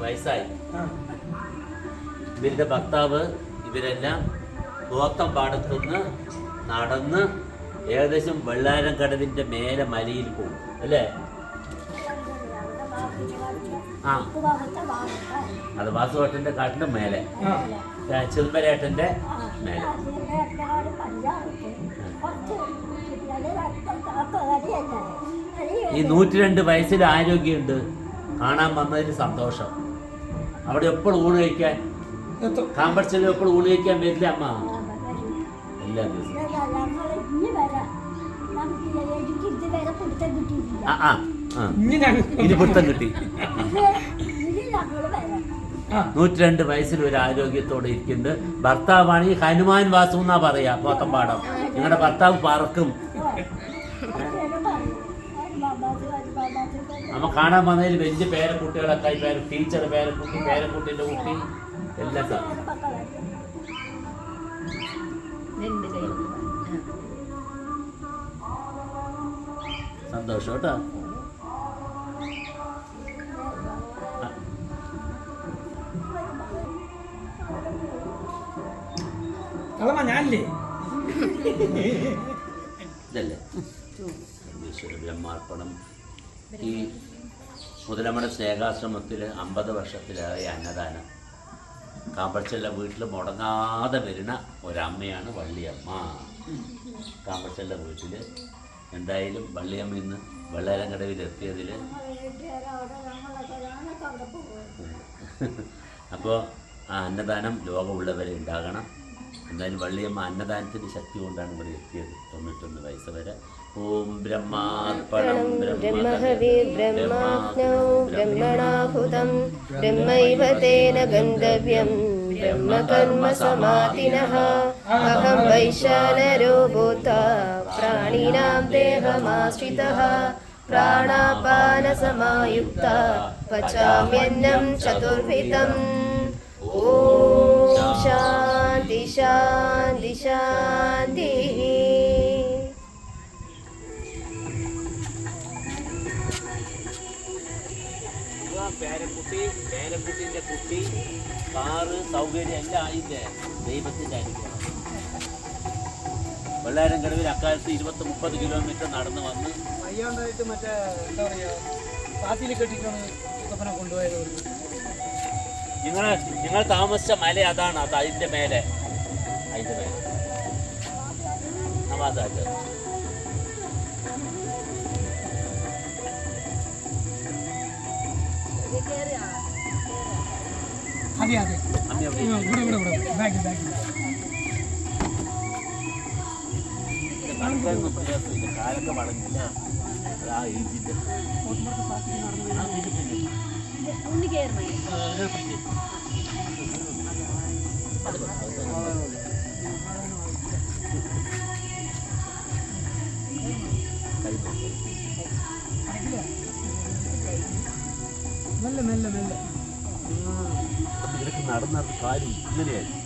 വയസ്സായി. ഇവരുടെ ഭർത്താവ് ഇവരെല്ലാം ഗോത്തമ്പാടത്തുനിന്ന് നടന്ന് ഏകദേശം വെള്ളാരം കടവിൻ്റെ മേലെ മലയിൽ പോകും അല്ലേ? ആ, അത് വാസുവേട്ടൻ്റെ കാട്ടിൻ്റെ മേലെ, ചെറുമ്പരേട്ടൻ്റെ മേലെ. ഈ 102 വയസ്സിൽ ആരോഗ്യമുണ്ട്. കാണാൻ വന്നതിന് സന്തോഷം. അവിടെ എപ്പോഴും ഊണ് കഴിക്കാൻ, കാമ്പർച്ചെല്ലാം എപ്പോഴും ഊണ് കഴിക്കാൻ വരില്ല അമ്മ? എല്ലാ ദിവസവും. ഇനി പിടുത്തം കിട്ടി. 102 വയസ്സിൽ ഒരു ആരോഗ്യത്തോടെ ഇരിക്കുന്നുണ്ട്. ഭർത്താവാണ് ഈ ഹനുമാൻ വാസു എന്നാ പറയാ ഗോത്തമ്പാടം. നിങ്ങളുടെ ഭർത്താവ് പറക്കും. നമ്മ കാണാൻ വന്നതിൽ വലിയ പേരക്കുട്ടികളൊക്കെ, ടീച്ചർ പേരക്കുട്ടി, പേരക്കുട്ടിന്റെ കുട്ടി എല്ലാം സന്തോഷം കേട്ടോ. ഞാനില്ലേ ഇതല്ലേ ബ്രഹ്മാർപ്പണം. ഈ മുതലമട സ്നേഹാശ്രമത്തിൽ 50 വർഷത്തിലായ അന്നദാനം. കാമ്പർച്ചെല്ല വീട്ടിൽ മുടങ്ങാതെ വരുന്ന ഒരമ്മയാണ് വള്ളിയമ്മ. കാമ്പർച്ചെല്ല വീട്ടിൽ എന്തായാലും വള്ളിയമ്മ ഇന്ന് വെള്ളാരങ്കടവിൽ എത്തിയതിൽ അപ്പോൾ ആ അന്നദാനം ലോകമുള്ളവരെ ഉണ്ടാകണം. എന്തായാലും വള്ളിയമ്മ അന്നദാനത്തിൻ്റെ ശക്തി കൊണ്ടാണ് ഇവിടെ എത്തിയത് 91 വയസ്സ് വരെ. ഓം ബ്രഹ്മാർപ്പണം ബ്രഹ്മാഗ്നോ ബ്രഹ്മണാഹുതം ബ്രഹ്മൈവ തേന ഗന്ധവ്യം ബ്രഹ്മകർമ്മ സമാധിനഃ അഹം വൈശാനരോ ഭൂത്വാ പ്രാണിനാം ദേഹമാശ്രിതഃ പ്രാണാപാന സമായുക്ത പചാമ്യന്നം ചതുർവിധം. ഓം ശാന്തി ശാന്തി ശാന്തി. പേരക്കുട്ടിൻ്റെ കുട്ടി, കാറ്, സൗകര്യം എല്ലാം ആയില്ലേ? ദൈവത്തിൻ്റെ അനുഗ്രഹം. വെള്ളാരങ്കടവിൽ അക്കാലത്ത് 20-30 കിലോമീറ്റർ നടന്ന് വന്ന് അയ്യാണ്ടായിട്ട് മറ്റേ എന്താ പറയുക പാത്തിയിൽ കെട്ടിട്ടാണ് കൊണ്ടുപോയത്. നിങ്ങൾ താമസിച്ച മല അതാണ്, അത് അതിൻ്റെ മേലെ, അതിൻ്റെ മേലെ നവാസാറ്റ്. അതെ അതെ കാലൊക്കെ വളഞ്ഞില്ല. ആ ഏജിൻ്റെ മെല്ലെ മെല്ലെ മെല്ലെ ഇവരൊക്കെ നടന്ന കാര്യം ഇങ്ങനെയായിരുന്നു.